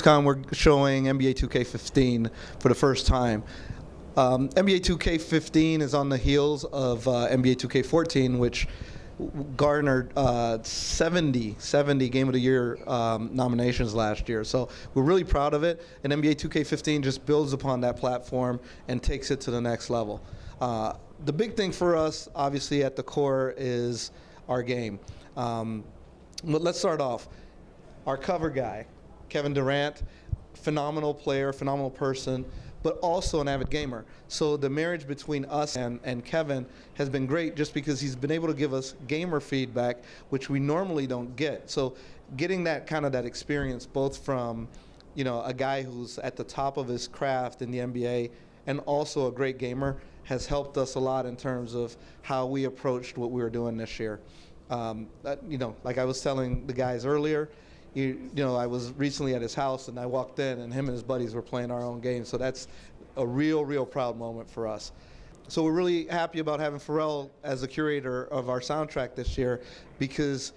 We're showing NBA 2K15 for the first time. NBA 2K15 is on the heels of NBA 2K14, which garnered 70 Game of the Year nominations last year. So we're really proud of it. And NBA 2K15 just builds upon that platform and takes it to the next level. The big thing for us, obviously, at the core is our game. But let's start off. Our cover guy, Kevin Durant, phenomenal player, phenomenal person, but also an avid gamer. So the marriage between us and Kevin has been great just because he's been able to give us gamer feedback, which we normally don't get. So getting that kind of that experience both from, a guy who's at the top of his craft in the NBA and also a great gamer has helped us a lot in terms of how we approached what we were doing this year. Like I was telling the guys earlier, I was recently at his house and I walked in and him and his buddies were playing our own game. So that's a real proud moment for us. So we're really happy about having Pharrell as the curator of our soundtrack this year because,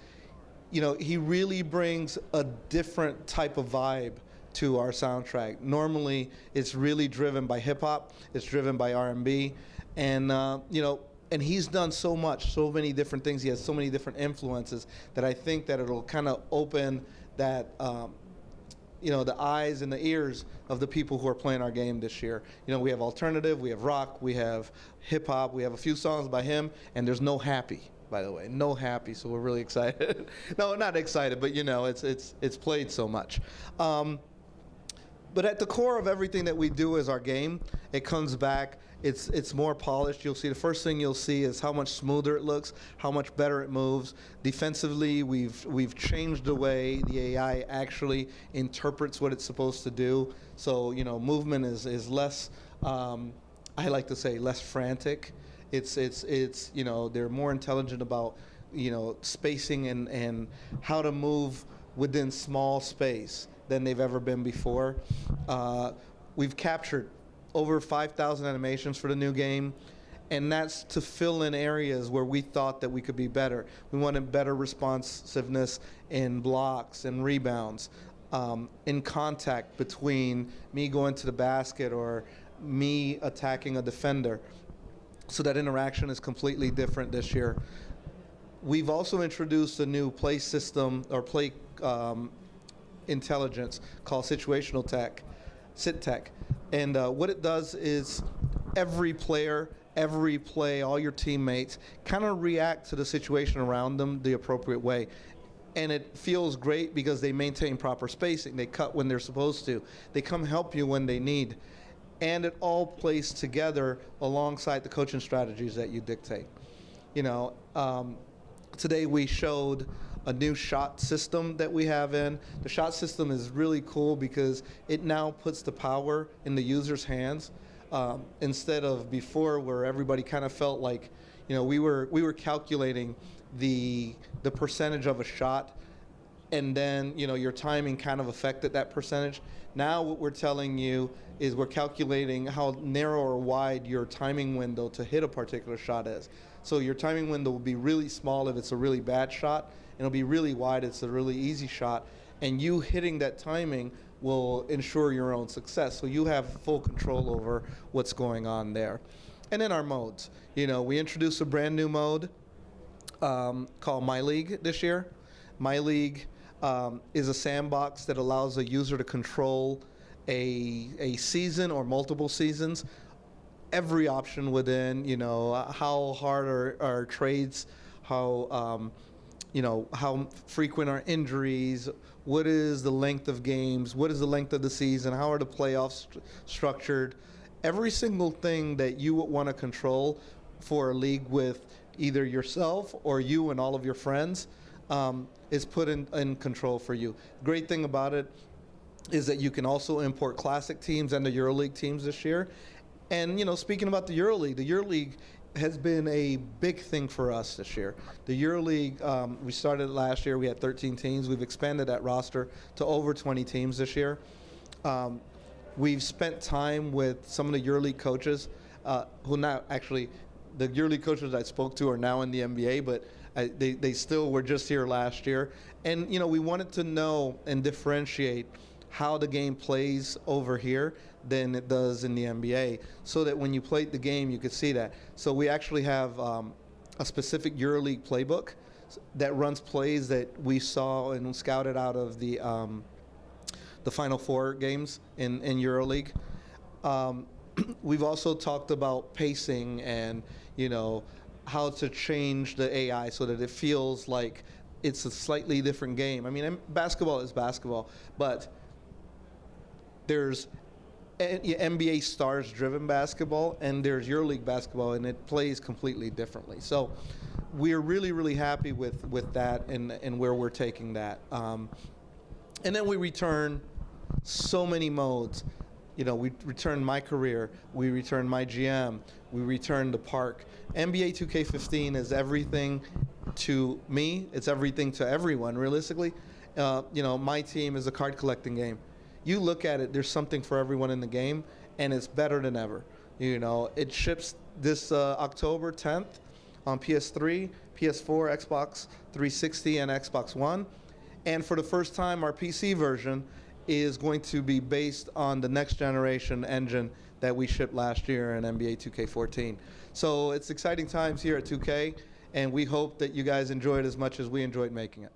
he really brings a different type of vibe to our soundtrack. Normally, it's really driven by hip hop, it's driven by R&B, and and he's done so many different things. He has so many different influences that I think that it'll kind of open that, the eyes and the ears of the people who are playing our game this year. We have alternative, we have rock, we have hip hop, we have a few songs by him, and there's no happy, by the way, no happy. So we're really excited. No, not excited, but it's played so much. But at the core of everything that we do is our game. It comes back. It's more polished. You'll see the first thing you'll see is how much smoother it looks, how much better it moves. Defensively, we've changed the way the AI actually interprets what it's supposed to do. So movement is less. I like to say less frantic. It's they're more intelligent about spacing and how to move within small space than they've ever been before. We've captured over 5,000 animations for the new game, and that's to fill in areas where we thought that we could be better. We wanted better responsiveness in blocks and rebounds, in contact between me going to the basket or me attacking a defender. So that interaction is completely different this year. We've also introduced a new play system or play intelligence called situational tech, sit tech. And what it does is every player, every play, all your teammates kind of react to the situation around them the appropriate way. And it feels great because they maintain proper spacing. They cut when they're supposed to. They come help you when they need. And it all plays together alongside the coaching strategies that you dictate. Today we showed a new shot system that we have in. The shot system is really cool because it now puts the power in the user's hands, instead of before where everybody kind of felt like, we were calculating the percentage of a shot, and then your timing kind of affected that percentage. Now what we're telling you is we're calculating how narrow or wide your timing window to hit a particular shot is. So your timing window will be really small if it's a really bad shot, and it'll be really wide if it's a really easy shot. And you hitting that timing will ensure your own success. So you have full control over what's going on there. And then our modes. We introduced a brand new mode called My League this year. My League is a sandbox that allows a user to control a season or multiple seasons. Every option within, how hard are trades, how frequent are injuries, what is the length of games, what is the length of the season, how are the playoffs structured. Every single thing that you would want to control for a league with either yourself or you and all of your friends is put in control for you. Great thing about it is that you can also import classic teams and the EuroLeague teams this year. And speaking about the EuroLeague has been a big thing for us this year. The EuroLeague, we started last year, we had 13 teams. We've expanded that roster to over 20 teams this year. We've spent time with some of the EuroLeague coaches who now actually, the EuroLeague coaches I spoke to are now in the NBA, but they still were just here last year. And we wanted to know and differentiate how the game plays over here than it does in the NBA, so that when you played the game, you could see that. So we actually have a specific EuroLeague playbook that runs plays that we saw and scouted out of the Final Four games in EuroLeague. We've also talked about pacing and, you know, how to change the AI so that it feels like it's a slightly different game. I mean, basketball is basketball, but there's NBA stars-driven basketball, and there's EuroLeague basketball, and it plays completely differently. So we're really, really happy with that and where we're taking that. And then we return so many modes. You know, we return My Career, we return My GM, we return the Park. NBA 2K15 is everything to me. It's everything to everyone, realistically. You know, my team is a card collecting game. You look at it, there's something for everyone in the game, and it's better than ever. You know, it ships this October 10th on PS3, PS4, Xbox 360, and Xbox One. And for the first time, our PC version is going to be based on the next generation engine that we shipped last year in NBA 2K14. So it's exciting times here at 2K, and we hope that you guys enjoy it as much as we enjoyed making it.